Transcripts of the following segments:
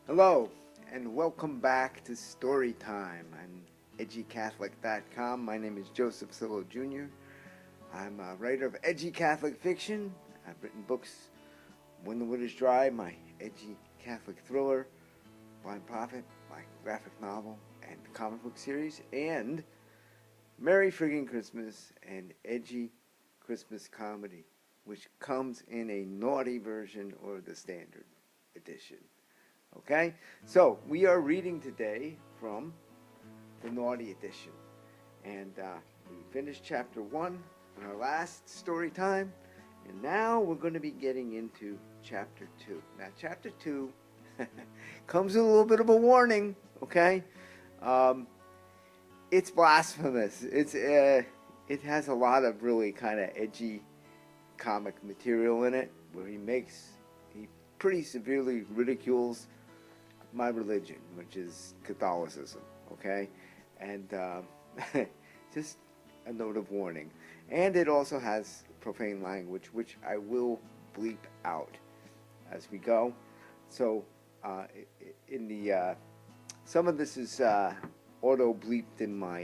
Hello, and welcome back to Storytime on edgycatholic.com. My name is Joseph Cillo Jr. I'm a writer of edgy Catholic fiction. I've written books, When the Wood is Dry, my edgy Catholic thriller, Blind Prophet, my graphic novel and comic book series, and Merry Friggin Christmas and Edgy Christmas Comedy, which comes in a naughty version or the standard edition. Okay, so we are reading today from the Naughty Edition, and we finished chapter 1 in our last story time, and now we're going to be getting into chapter 2. Now, chapter 2 comes with a little bit of a warning. Okay, it's blasphemous. It has a lot of really kind of edgy comic material in it, where he pretty severely ridicules my religion, which is Catholicism, okay? And just a note of warning. And it also has profane language, which I will bleep out as we go. So some of this is auto bleeped in my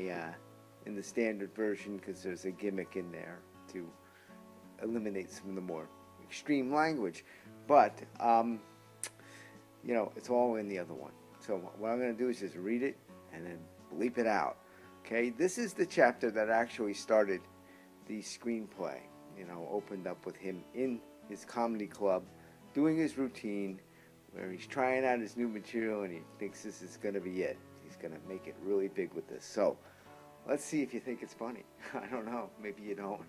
in the standard version, because there's a gimmick in there to eliminate some of the more extreme language. But it's all in the other one. So what I'm going to do is just read it and then bleep it out. Okay, this is the chapter that actually started the screenplay. Opened up with him in his comedy club, doing his routine, where he's trying out his new material and he thinks this is going to be it. He's going to make it really big with this. So let's see if you think it's funny. I don't know. Maybe you don't.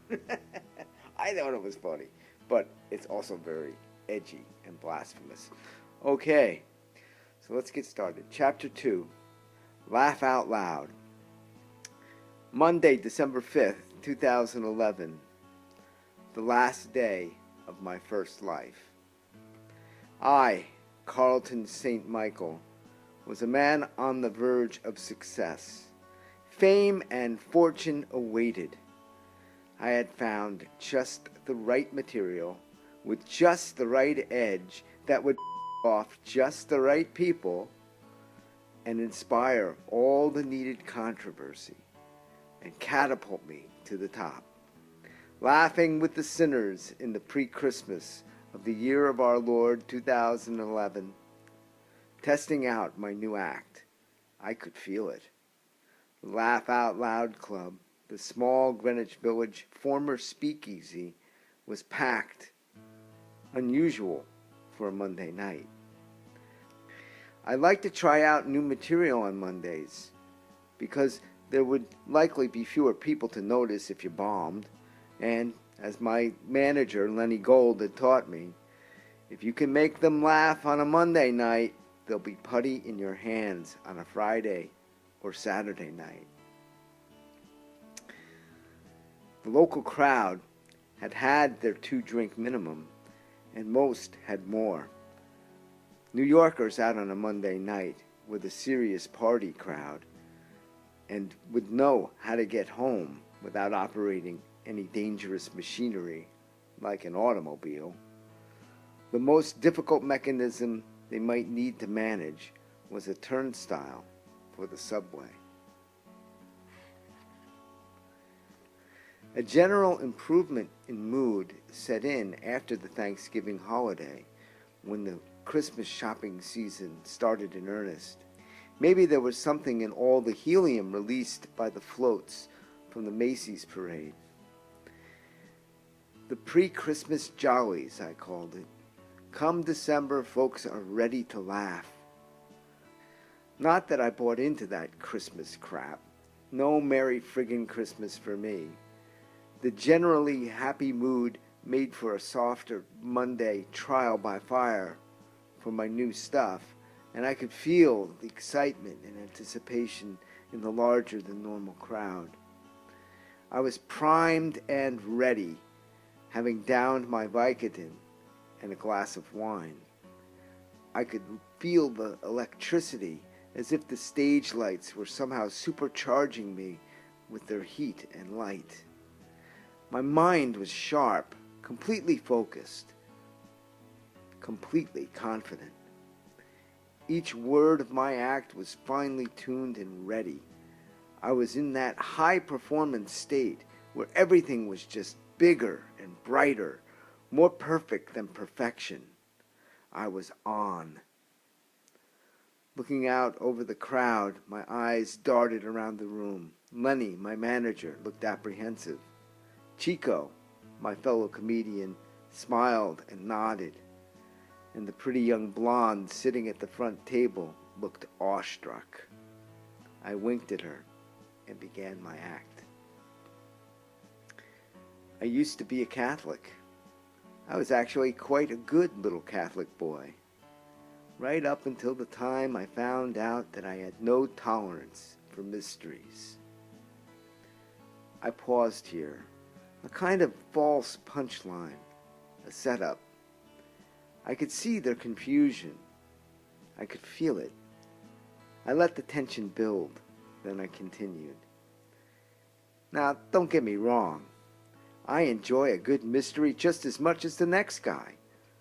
I thought it was funny, but it's also very edgy and blasphemous. Okay, so let's get started. Chapter 2, Laugh Out Loud. Monday, December 5th, 2011. The last day of my first life. I, Carlton St. Michael, was a man on the verge of success. Fame and fortune awaited. I had found just the right material with just the right edge that would off just the right people and inspire all the needed controversy and catapult me to the top. Laughing with the sinners in the pre-Christmas of the year of our Lord 2011, testing out my new act, I could feel it. The Laugh Out Loud Club, the small Greenwich Village former speakeasy, was packed, unusual for a Monday night. I like to try out new material on Mondays because there would likely be fewer people to notice if you bombed, and as my manager Lenny Gold had taught me, if you can make them laugh on a Monday night, they'll be putty in your hands on a Friday or Saturday night. The local crowd had their 2-drink minimum, and most had more. New Yorkers out on a Monday night were the serious party crowd and would know how to get home without operating any dangerous machinery like an automobile. The most difficult mechanism they might need to manage was a turnstile for the subway. A general improvement in mood set in after the Thanksgiving holiday, when the Christmas shopping season started in earnest. Maybe there was something in all the helium released by the floats from the Macy's parade. The pre-Christmas jollies, I called it. Come December, folks are ready to laugh. Not that I bought into that Christmas crap. No Merry Friggin Christmas for me. The generally happy mood made for a softer Monday trial by fire for my new stuff, and I could feel the excitement and anticipation in the larger than normal crowd. I was primed and ready, having downed my Vicodin and a glass of wine. I could feel the electricity, as if the stage lights were somehow supercharging me with their heat and light. My mind was sharp, completely focused, completely confident. Each word of my act was finely tuned and ready. I was in that high-performance state where everything was just bigger and brighter, more perfect than perfection. I was on. Looking out over the crowd, my eyes darted around the room. Lenny, my manager, looked apprehensive. Chico, my fellow comedian, smiled and nodded. And the pretty young blonde sitting at the front table looked awestruck. I winked at her and began my act. I used to be a Catholic. I was actually quite a good little Catholic boy. Right up until the time I found out that I had no tolerance for mysteries. I paused here, a kind of false punchline, a setup. I could see their confusion. I could feel it. I let the tension build, then I continued. Now, don't get me wrong. I enjoy a good mystery just as much as the next guy,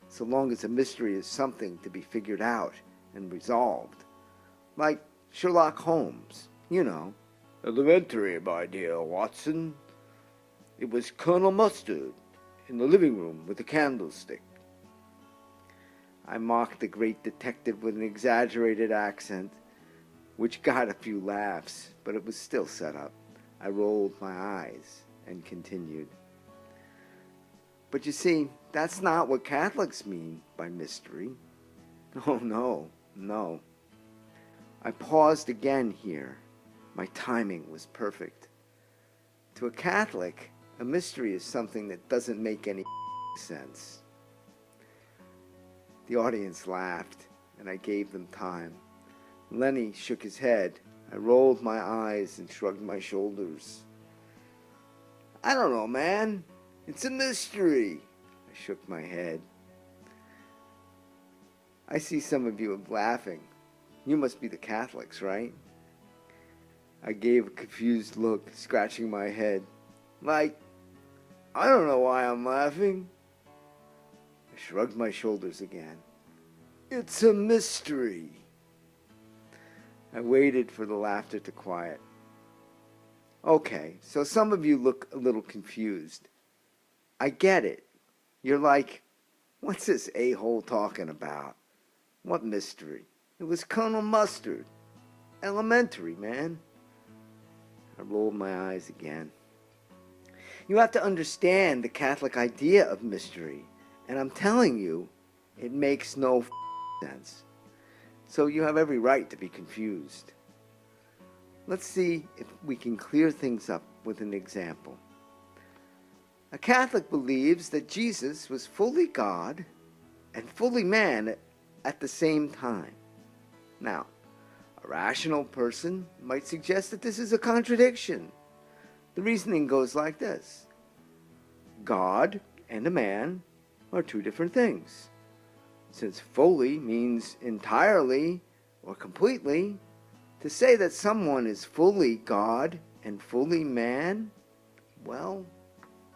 so long as the mystery is something to be figured out and resolved. Like Sherlock Holmes, you know. Elementary, my dear Watson. It was Colonel Mustard in the living room with a candlestick. I mocked the great detective with an exaggerated accent, which got a few laughs, but it was still set up. I rolled my eyes and continued. But you see, that's not what Catholics mean by mystery. Oh, no. I paused again here. My timing was perfect. To a Catholic, a mystery is something that doesn't make any sense. The audience laughed, and I gave them time. Lenny shook his head. I rolled my eyes and shrugged my shoulders. I don't know, man. It's a mystery. I shook my head. I see some of you laughing. You must be the Catholics, right? I gave a confused look, scratching my head. Like, I don't know why I'm laughing. I shrugged my shoulders again. It's a mystery. I waited for the laughter to quiet. Okay, so some of you look a little confused. I get it. You're like, what's this a-hole talking about? What mystery? It was Colonel Mustard. Elementary, man. I rolled my eyes again. You have to understand the Catholic idea of mystery, and I'm telling you, it makes no sense. So you have every right to be confused. Let's see if we can clear things up with an example. A Catholic believes that Jesus was fully God and fully man at the same time. Now, a rational person might suggest that this is a contradiction. The reasoning goes like this. God and a man are two different things. Since fully means entirely or completely, to say that someone is fully God and fully man, well,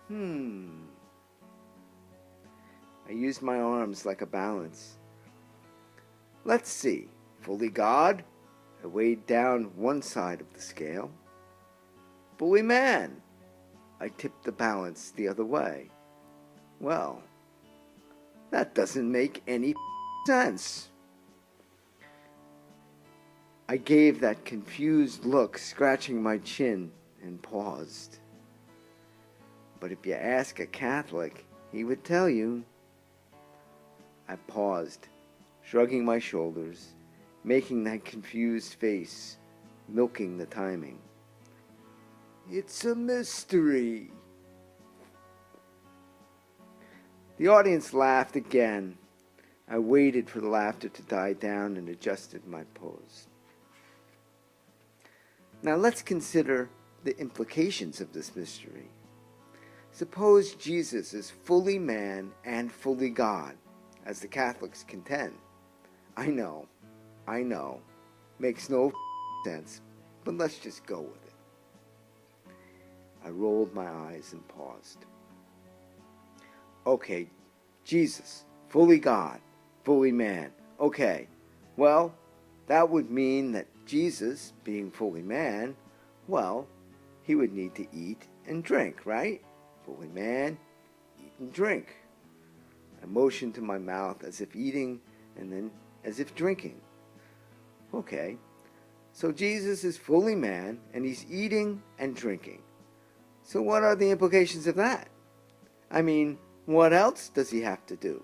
I used my arms like a balance. Let's see. Fully God, I weighed down one side of the scale. Fully man, I tipped the balance the other way. Well, that doesn't make any sense. I gave that confused look, scratching my chin, and paused. But if you ask a Catholic, he would tell you. I paused, shrugging my shoulders, making that confused face, milking the timing. It's a mystery. The audience laughed again. I waited for the laughter to die down and adjusted my pose. Now let's consider the implications of this mystery. Suppose Jesus is fully man and fully God, as the Catholics contend. I know, makes no sense, but let's just go with it. I rolled my eyes and paused. Okay, Jesus, fully God, fully man. Okay, well, That would mean that Jesus, being fully man, well, he would need to eat and drink, right? Fully man, eat and drink. I motioned to my mouth as if eating and then as if drinking. Okay, so Jesus is fully man and he's eating and drinking. So what are the implications of that? I mean, what else does he have to do?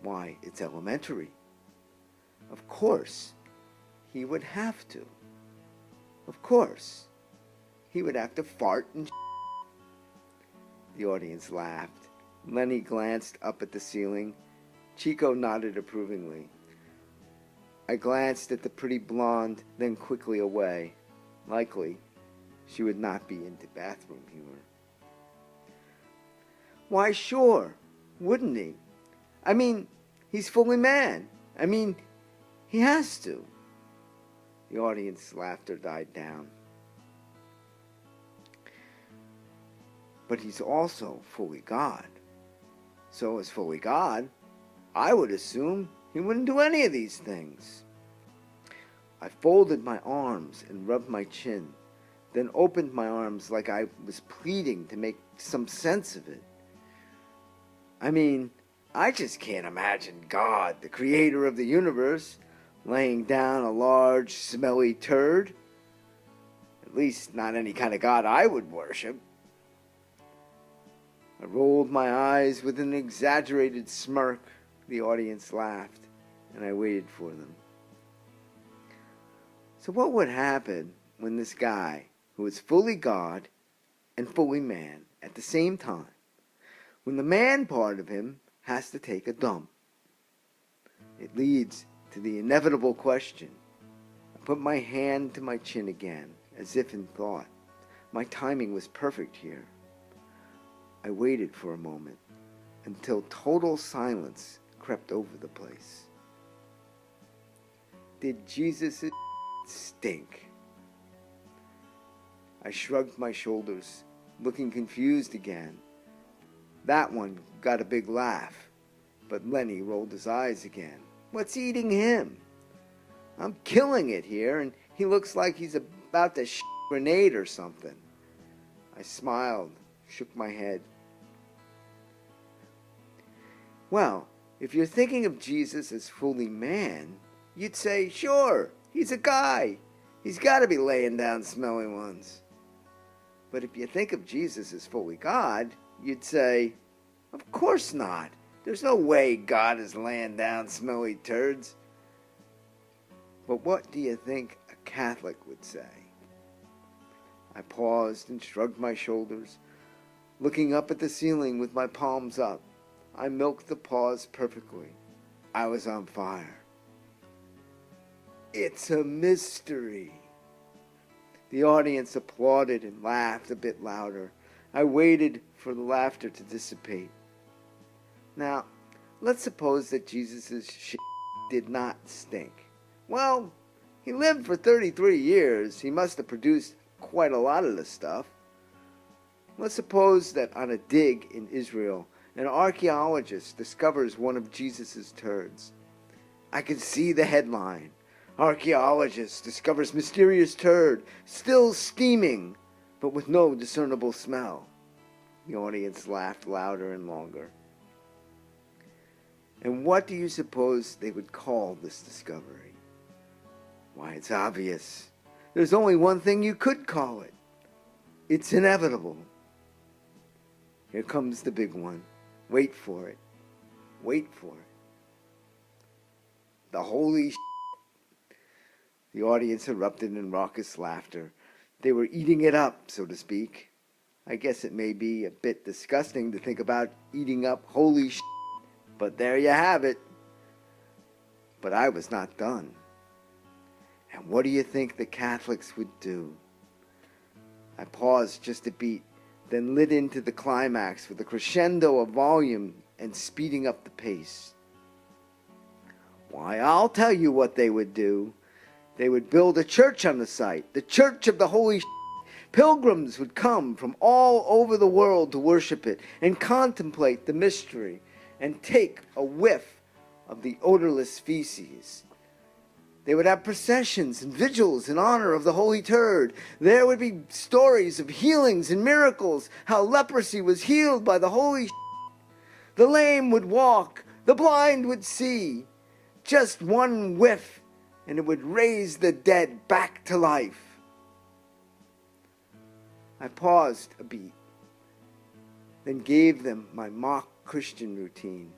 Why, it's elementary. Of course, he would have to. Of course, he would have to fart and The audience laughed. Lenny glanced up at the ceiling. Chico nodded approvingly. I glanced at the pretty blonde, then quickly away. Likely, she would not be into bathroom humor. Why, sure, wouldn't he? I mean, he's fully man. I mean, he has to. The audience laughter died down. But he's also fully God. So as fully God, I would assume he wouldn't do any of these things. I folded my arms and rubbed my chin, then opened my arms like I was pleading to make some sense of it. I mean, I just can't imagine God, the creator of the universe, laying down a large, smelly turd. At least not any kind of God I would worship. I rolled my eyes with an exaggerated smirk. The audience laughed, and I waited for them. So what would happen when this guy, who is fully God and fully man at the same time, when the man part of him has to take a dump? It leads to the inevitable question. I put my hand to my chin again, as if in thought. My timing was perfect here. I waited for a moment until total silence crept over the place. Did Jesus' stink? I shrugged my shoulders, looking confused again. That one got a big laugh, but Lenny rolled his eyes again. What's eating him? I'm killing it here, and he looks like he's about to sh** a grenade or something. I smiled, shook my head. Well, if you're thinking of Jesus as fully man, you'd say, sure, he's a guy. He's got to be laying down smelly ones. But if you think of Jesus as fully God, you'd say, of course not. There's no way God is laying down smelly turds. But what do you think a Catholic would say? I paused and shrugged my shoulders, looking up at the ceiling with my palms up. I milked the pause perfectly. I was on fire. It's a mystery. The audience applauded and laughed a bit louder. I waited for the laughter to dissipate. Now, let's suppose that Jesus' shit did not stink. Well, he lived for 33 years. He must have produced quite a lot of the stuff. Let's suppose that on a dig in Israel, an archaeologist discovers one of Jesus' turds. I can see the headline. Archaeologist discovers mysterious turd, still steaming, but with no discernible smell. The audience laughed louder and longer. And what do you suppose they would call this discovery? Why, it's obvious. There's only one thing you could call it. It's inevitable. Here comes the big one. Wait for it. Wait for it. The holy The audience erupted in raucous laughter. They were eating it up, so to speak. I guess it may be a bit disgusting to think about eating up holy but there you have it. But I was not done. And what do you think the Catholics would do? I paused just a beat, then lit into the climax with a crescendo of volume and speeding up the pace. Why, I'll tell you what they would do. They would build a church on the site, the Church of the Holy Pilgrims would come from all over the world to worship it and contemplate the mystery and take a whiff of the odorless feces. They would have processions and vigils in honor of the Holy Turd. There would be stories of healings and miracles, how leprosy was healed by the holy The lame would walk, the blind would see. Just one whiff, and it would raise the dead back to life. I paused a beat, then gave them my mock Christian routine.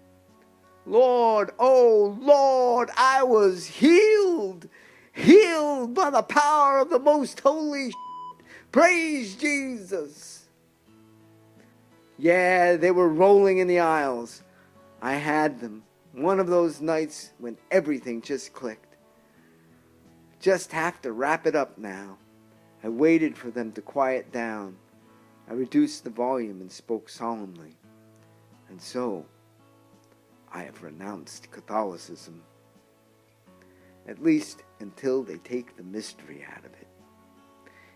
Lord, oh Lord, I was healed by the power of the most holy Praise Jesus. Yeah, they were rolling in the aisles. I had them. One of those nights when everything just clicked. Just have to wrap it up now. I waited for them to quiet down. I reduced the volume and spoke solemnly. And so, I have renounced Catholicism. At least until they take the mystery out of it.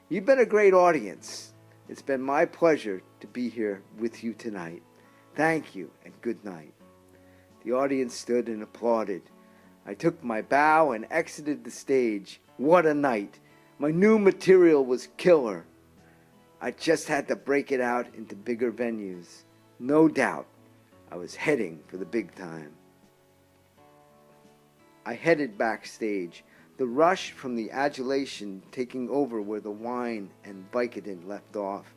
You've been a great audience. It's been my pleasure to be here with you tonight. Thank you and good night. The audience stood and applauded. I took my bow and exited the stage. What a night. My new material was killer. I just had to break it out into bigger venues. No doubt, I was heading for the big time. I headed backstage, the rush from the adulation taking over where the wine and Vicodin left off.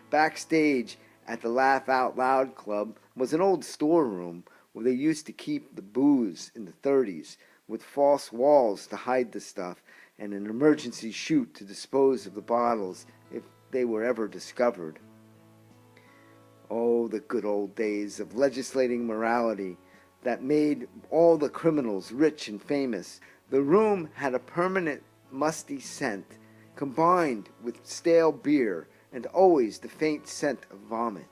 Backstage at the Laugh Out Loud Club was an old storeroom where they used to keep the booze in the 30s, with false walls to hide the stuff and an emergency chute to dispose of the bottles if they were ever discovered. Oh, the good old days of legislating morality that made all the criminals rich and famous. The room had a permanent musty scent combined with stale beer and always the faint scent of vomit.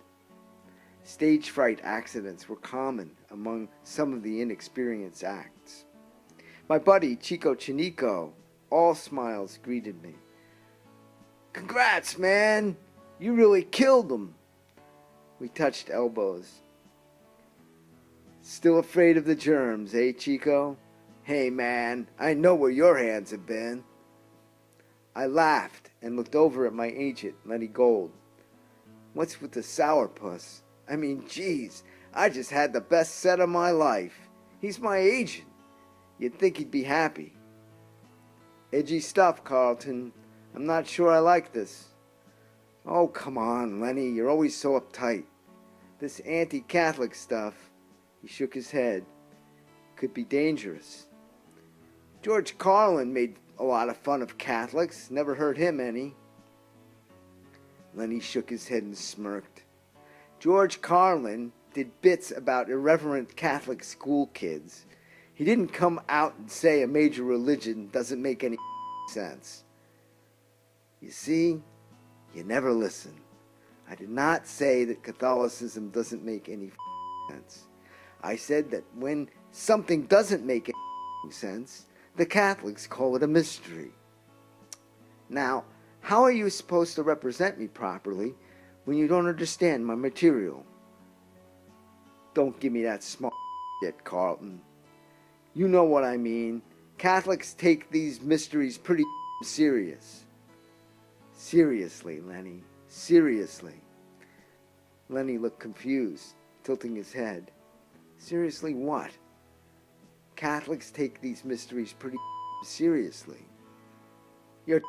Stage fright accidents were common among some of the inexperienced acts. My buddy Chico Chinico, all smiles, greeted me. "Congrats, man! You really killed them." We touched elbows. "Still afraid of the germs, eh, Chico? Hey, man, I know where your hands have been." I laughed and looked over at my agent, Lenny Gold. "What's with the sourpuss? I mean, geez, I just had the best set of my life. He's my agent. You'd think he'd be happy." "Edgy stuff, Carlton. I'm not sure I like this." "Oh, come on, Lenny, you're always so uptight. This anti-Catholic stuff," he shook his head, "could be dangerous. George Carlin made a lot of fun of Catholics. Never hurt him any." Lenny shook his head and smirked. George Carlin did bits about irreverent Catholic school kids. He didn't come out and say a major religion doesn't make any sense. You see, you never listen. I did not say that Catholicism doesn't make any sense. I said that when something doesn't make any sense, the Catholics call it a mystery. Now, how are you supposed to represent me properly when you don't understand my material? Don't give me that small shit, Carlton. You know what I mean. Catholics take these mysteries pretty serious. Seriously, Lenny. Seriously. Lenny looked confused, tilting his head. Seriously what? Catholics take these mysteries pretty seriously. You're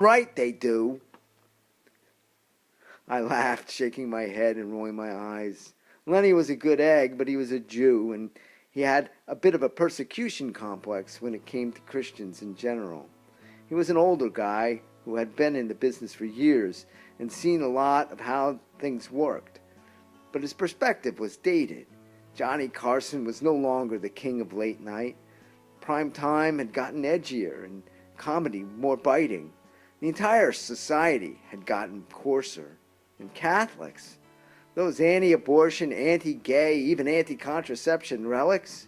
right they do. I laughed, shaking my head and rolling my eyes. Lenny was a good egg, but he was a Jew, and he had a bit of a persecution complex when it came to Christians in general. He was an older guy who had been in the business for years and seen a lot of how things worked. But his perspective was dated. Johnny Carson was no longer the king of late night. Prime time had gotten edgier and comedy more biting. The entire society had gotten coarser. And Catholics, those anti-abortion, anti-gay, even anti-contraception relics,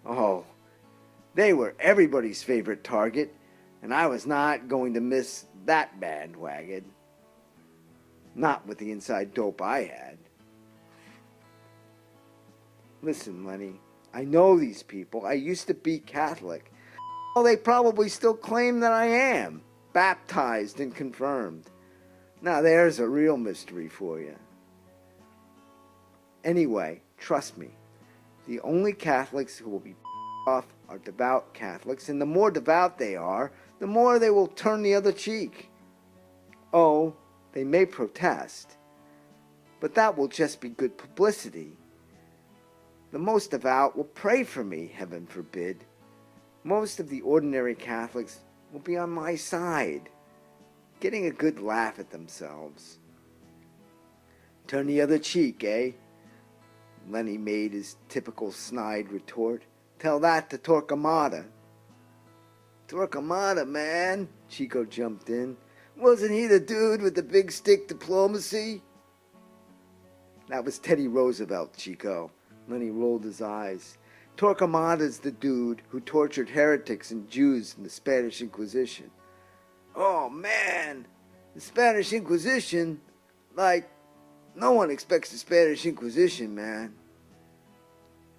oh, they were everybody's favorite target, and I was not going to miss that bandwagon. Not with the inside dope I had. Listen, Lenny, I know these people. I used to be Catholic. Well, they probably still claim that I am, baptized and confirmed. Now there's a real mystery for you. Anyway, trust me, the only Catholics who will be off are devout Catholics, and the more devout they are, the more they will turn the other cheek. Oh, they may protest, but that will just be good publicity. The most devout will pray for me, heaven forbid. Most of the ordinary Catholics will be on my side, getting a good laugh at themselves. Turn the other cheek, eh? Lenny made his typical snide retort. Tell that to Torquemada. Torquemada, man, Chico jumped in. Wasn't he the dude with the big stick diplomacy? That was Teddy Roosevelt, Chico. Lenny rolled his eyes. Torquemada's the dude who tortured heretics and Jews in the Spanish Inquisition. Oh, man, the Spanish Inquisition? Like, no one expects the Spanish Inquisition, man.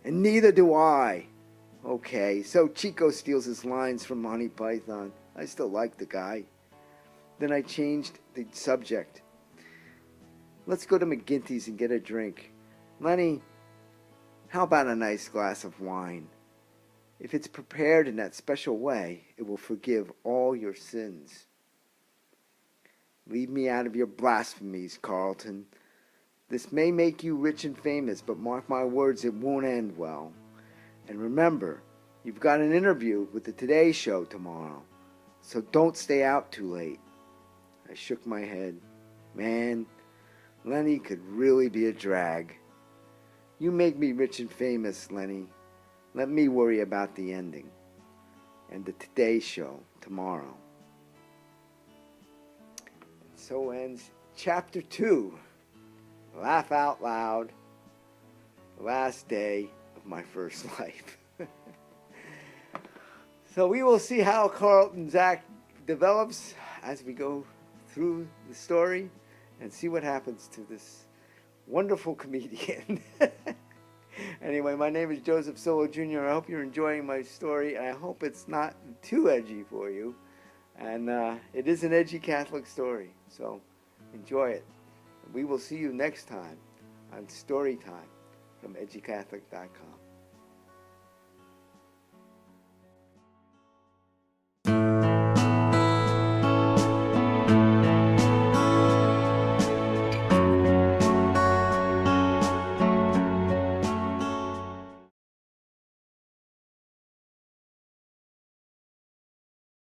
And neither do I. Okay, so Chico steals his lines from Monty Python. I still like the guy. Then I changed the subject. Let's go to McGinty's and get a drink. Lenny, how about a nice glass of wine? If it's prepared in that special way, it will forgive all your sins. Leave me out of your blasphemies, Carlton. This may make you rich and famous, but mark my words, it won't end well. And remember, you've got an interview with the Today Show tomorrow, so don't stay out too late. I shook my head. Man, Lenny could really be a drag. You make me rich and famous, Lenny. Let me worry about the ending. And the Today Show tomorrow. So ends Chapter 2. Laugh out loud. The last day of my first life. So we will see how Carlton's act develops as we go through the story and see what happens to this wonderful comedian. Anyway, my name is Joseph Cillo Jr. I hope you're enjoying my story, and I hope it's not too edgy for you. And it is an edgy Catholic story, so enjoy it. We will see you next time on Storytime from edgycatholic.com.